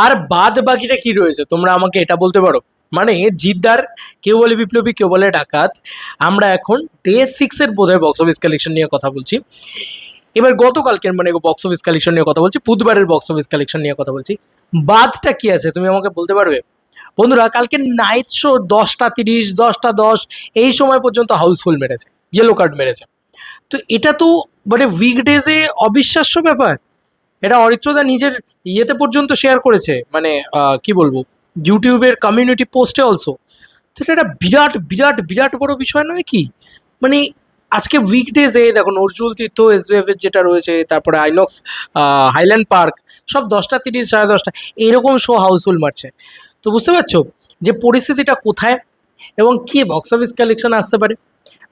আর বাদ বাকিটা কি রয়েছে তোমরা আমাকে এটা বলতে পারো? মানে জিদ্দার, কেউ বলে বিপ্লবী, কেউ বলে ডাকাত। আমরা এখন ডে 6 এর বোধহয় বক্স অফিস কালেকশন নিয়ে কথা বলছি। এবার গতকালকের মানে বক্স অফিস কালেকশন নিয়ে কথা বলছি, বুধবারের বক্স অফিস কালেকশন নিয়ে কথা বলছি। বাদটা কি আছে তুমি আমাকে বলতে পারবে? বন্ধুরা, কালকে নাইট শো 10টা 30, 10টা 10 এই সময় পর্যন্ত হাউসফুল মেরেছে, ইয়েলো কার্ড মেরেছে। তো এটা তো মানে উইকডেজে অবিশ্বাস্য ব্যাপার। এটা অরিত্রদা নিজের ইয়েতে পর্যন্ত শেয়ার করেছে, মানে কি বলবো, ইউটিউবের কমিউনিটি পোস্টে অলসো। তো এটা একটা বিরাট বিরাট বিরাট বড় বিষয় নয় কি? মানে আজকে উইকডেজে দেখো, নজরুল তীর্থ এসবিএফ এর যেটা রয়েছে, তারপরে আইনক্স, হাইল্যান্ড পার্ক, সব 10টা 30, 10:30 এইরকম শো হাউসফুল মারছে। তো বুঝতে পারছো যে পরিস্থিতিটা কোথায় এবং কি বক্স অফিস কালেকশন আসতে পারে।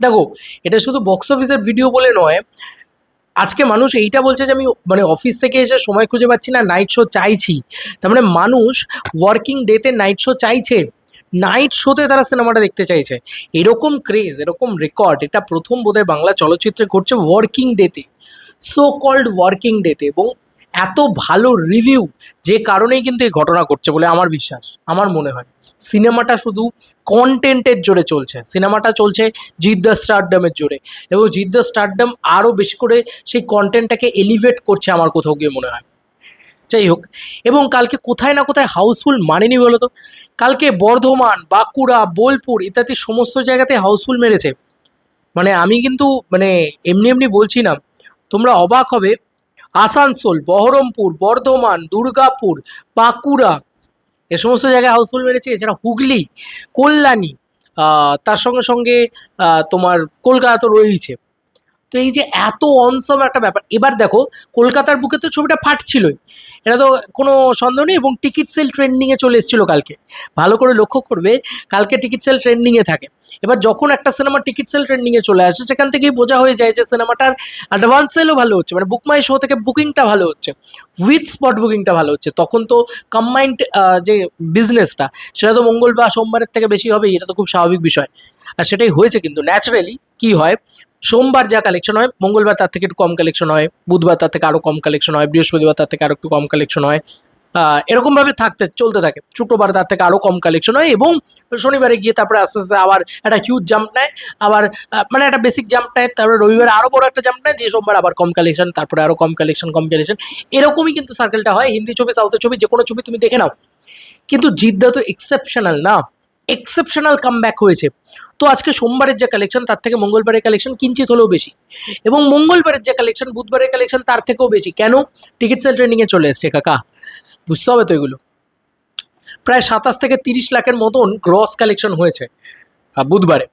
দেখো, এটা শুধু বক্স অফিসের ভিডিও বলে নয়, আজকে মানুষ এইটা বলছে যে আমি মানে অফিস থেকে এসে সময় খুঁজে পাচ্ছি না, নাইট শো চাইছি। তার মানে মানুষ ওয়ার্কিং ডেতে নাইট শো চাইছে, নাইট শোতে তারা সিনেমাটা দেখতে চাইছে। এরকম ক্রেজ, এরকম রেকর্ড এটা প্রথম বোধহয় বাংলা চলচ্চিত্রে ঘটছে ওয়ার্কিং ডেতে, সো কল্ড ওয়ার্কিং ডেতে, এবং এত ভালো রিভিউ, যে কারণেই কিন্তু এই ঘটনা ঘটছে বলে আমার বিশ্বাস, আমার মনে হয়। সিনেমাটা শুধু কন্টেন্টের জোরে চলছে, সিনেমাটা চলছে জিৎ দ্য স্টারডামের জোরে, এবং জিৎ দ্য স্টারডাম আরও বেশি করে সেই কন্টেন্টটাকে এলিভেট করছে আমার কোথাও গিয়ে মনে হয়। যাই হোক, এবং কালকে কোথায় না কোথায় হাউসফুল মানেনি বলো তো? কালকে বর্ধমান, বাঁকুড়া, বোলপুর ইত্যাদি সমস্ত জায়গাতে হাউসফুল মেরেছে। মানে আমি কিন্তু মানে এমনি এমনি বলছি না, তোমরা অবাক হবে। আসানসোল, বহরমপুর, বর্ধমান, দুর্গাপুর, বাঁকুড়া এ সমস্ত জায়গায় হাউসফুল মেরেছে। এছাড়া হুগলি, কল্যাণী, তার সঙ্গে সঙ্গে তোমার কলকাতা তো রয়েইছে। তো এই যে এত অনসম একটা ব্যাপার, এবার দেখো কলকাতার বুকে তো ছবিটা ফাটছিলই, এটা তো কোনো সন্দেহ নেই, এবং টিকিট সেল ট্রেন্ডিংয়ে চলে এসেছিলো কালকে। ভালো করে লক্ষ্য করবে, কালকে টিকিট সেল ট্রেন্ডিংয়ে থাকে। এবার যখন একটা সিনেমা টিকিট সেল ট্রেন্ডিংয়ে চলে আসে, সেখান থেকেই বোঝা হয়ে যায় যে সিনেমাটার অ্যাডভান্স সেলও ভালো হচ্ছে, মানে বুক মাই শো থেকে বুকিংটা ভালো হচ্ছে, উইথ স্পট বুকিংটা ভালো হচ্ছে। তখন তো কম্বাইন্ড যে বিজনেসটা, সেটা তো মঙ্গল বা সোমবারের থেকে বেশি হবে, এটা তো খুব স্বাভাবিক বিষয়। আর সেটাই হয়েছে কিন্তু ন্যাচারালি। কি হয়, সোমবার যা কালেকশন হয়, মঙ্গলবার তার থেকে একটু কম কালেকশন হয়, বুধবার তার থেকে আরও কম কালেকশন হয়, বৃহস্পতিবার তার থেকে আরও একটু কম কালেকশন হয়, এরকমভাবে চলতে থাকে। শুক্রবার তার থেকে আরও কম কালেকশন হয়, এবং শনিবারে গিয়ে তারপরে আস্তে আস্তে আবার একটা হিউজ জাম্প নেয়, আবার মানে একটা বেসিক জাম্প নেয়, তারপরে রবিবারে আরও বড় একটা জাম্প নেয়, দিয়ে সোমবার আবার কম কালেকশন, তারপরে আরও কম কালেকশন, কম কালেকশন। এরকমই কিন্তু সার্কেলটা হয়। হিন্দি ছবি, সাউথের ছবি, যে কোনো ছবি তুমি দেখে নাও। কিন্তু জিদ্দা তো এক্সেপশনাল না, এক্সেপশনাল কামব্যাক হয়েছে। তো আজকে সোমবারের যে কালেকশন তার থেকে মঙ্গলবারের কালেকশন কিঞ্চিত হলেও বেশি, এবং মঙ্গলবারের যে কালেকশন বুধবারের কালেকশন তার থেকেও বেশি। কেন? টিকিট সেল ট্রেন্ডিংয়ে চলে এসছে কাকা, বুঝতে হবে তো এগুলো। প্রায় 27 থেকে 30 লাখের মতন গ্রস কালেকশন হয়েছে বুধবারে।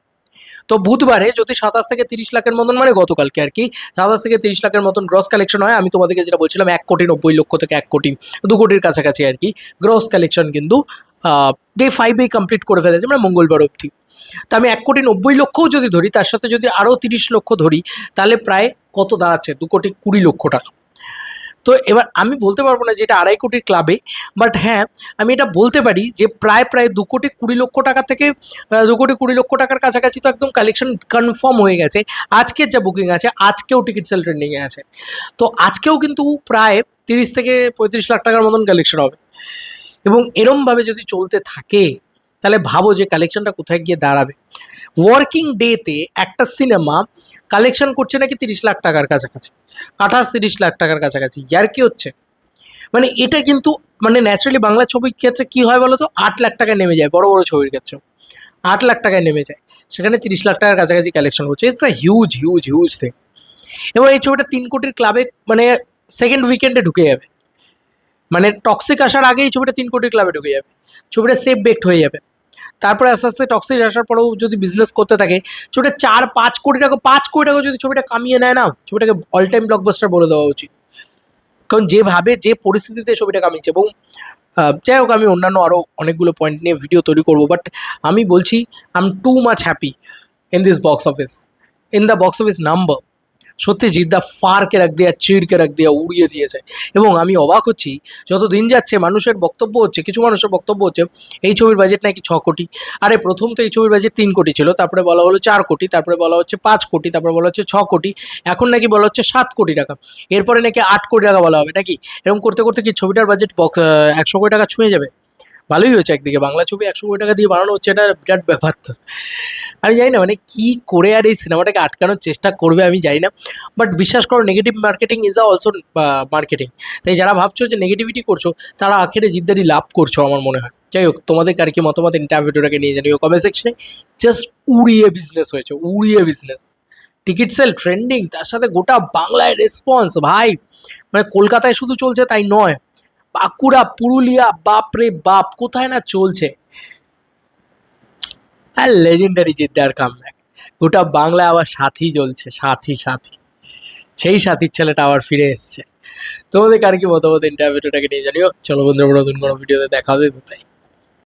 তো বুধবারে যদি 27 থেকে 30 লাখের মতন, মানে গতকালকে আর কি, 27 থেকে 30 লাখের মতন গ্রস কালেকশন হয়, আমি তোমাদেরকে যেটা বলছিলাম 1,90,00,000 থেকে 1,02,00,000 কাছাকাছি আর কি গ্রস কালেকশন কিন্তু ডে 5 কমপ্লিট করে ফেলেছে, মানে মঙ্গলবার অবধি। তা আমি 1,90,00,000 যদি ধরি, তার সাথে যদি আরও 30 লক্ষ ধরি, তাহলে প্রায় কত দাঁড়াচ্ছে? 2,20,00,000 টাকা। তো এবার আমি বলতে পারবো না যে এটা 2,50,00,000 ক্লাবে, বাট হ্যাঁ, আমি এটা বলতে পারি যে প্রায় প্রায় 2,20,00,000 টাকা থেকে 2,20,00,000 টাকার কাছাকাছি তো একদম কালেকশন কনফার্ম হয়ে গেছে। আজকের যা বুকিং আছে, আজকেও টিকিট সেল ট্রেন্ডিংয়ে আছে। তো আজকেও কিন্তু প্রায় 30 থেকে 35 লাখ টাকার মতন কালেকশন হবে, এবং এরমভাবে যদি চলতে থাকে, তাহলে ভাবো যে কালেকশনটা কোথায় গিয়ে দাঁড়াবে। ওয়ার্কিং ডেতে একটা সিনেমা কালেকশন করছে নাকি 30 লাখ টাকার কাছাকাছি, 28-30 লাখ টাকার কাছাকাছি। ইয়ার কি হচ্ছে? মানে এটা কিন্তু মানে ন্যাচারালি বাংলা ছবির ক্ষেত্রে কি হয় বলো তো, 8 লাখ টাকায় নেমে যায়, বড় বড় ছবির ক্ষেত্রে 8 লাখ টাকায় নেমে যায়, সেখানে 30 লাখ টাকার কাছাকাছি কালেকশন করছে। It's a huge huge huge thing. এবং এই ছবিটা 3 কোটির ক্লাবে মানে সেকেন্ড উইকেন্ডে ঢুকে যাবে, মানে টক্সিক আসার আগেই এই ছবিটা 3 কোটির ক্লাবে ঢুকে যাবে, ছবিটা সেফ বেকড হয়ে যাবে। তারপরে আস্তে আস্তে টক্সিক আসার পরেও যদি বিজনেস করতে থাকে, ছবিটা 4-5 কোটি টাকা, 5 কোটি টাকা যদি ছবিটা কামিয়ে নেয় না, ছবিটাকে অল টাইম ব্লকবাস্টার বলে দেওয়া উচিত। কারণ যেভাবে যে পরিস্থিতিতে ছবিটা কামিয়েছে, এবং যাই হোক, আমি অন্যান্য আরও অনেকগুলো পয়েন্ট নিয়ে ভিডিও তৈরি করবো, বাট আমি বলছি I am too much happy in this box office, in the box office number. সত্যি জিদ্দা ফারকে রাখ দিয়া চিড়কে রাখ দিয়া উড়িয়ে দিয়েছে। এবং আমি অবাক হচ্ছি, যত দিন যাচ্ছে মানুষের বক্তব্য হচ্ছে, কিছু মানুষের বক্তব্য হচ্ছে এই ছবির বাজেট নাকি 6 কোটি। আরে প্রথম তো এই ছবির বাজেট 3 কোটি ছিল, তারপরে বলা হলো 4 কোটি, তারপরে বলা হচ্ছে 5 কোটি, তারপরে বলা হচ্ছে 6 কোটি, এখন নাকি বলা হচ্ছে 7 কোটি টাকা, এরপরে নাকি 8 কোটি টাকা বলা হবে নাকি। এরকম করতে করতে কি ছবিটার বাজেট 100 কোটি টাকা ছুঁয়ে যাবে? ভালোই হয়েছে, একদিকে বাংলা ছবি 100 কোটি টাকা দিয়ে বানানো হচ্ছে, এটা বিরাট ব্যাপার তো। আমি জানি না মানে কি করে আর এই সিনেমাটাকে আটকানোর চেষ্টা করবে আমি জানি না। বাট বিশ্বাস করো, negative marketing is also marketing. তাই যারা ভাবছো যে নেগেটিভিটি করছো, তারা আখেরে জিদ্দারি লাভ করছো আমার মনে হয়। যাই হোক, তোমাদের আর কি মতামত ইন্টারভিউটাকে নিয়ে জানিও কমেন্ট সেকশনে। জাস্ট উড়িয়ে বিজনেস হয়েছে, উড়িয়ে বিজনেস। টিকিট সেল ট্রেন্ডিং, তার সাথে গোটা বাংলায় রেসপন্স ভাই। মানে কলকাতায় শুধু চলছে তাই নয়, বাঁকুড়া, পুরুলিয়া, বাপরে বাপ, কোথায় না চলছে। আর লেজেন্ডারি জিদ্দার কামব্যাক, গোটা বাংলায় আবার সাথী জ্বলছে, সাথী সাথী, সেই সাথীর ছেলেটা আবার ফিরে এসছে। তোমাদের কার কি মতামত ইন্টারভিউটাকে নিয়ে জানিও। চলো বন্ধুরা, নতুন কোনো ভিডিওতে দেখা হবে, বাই।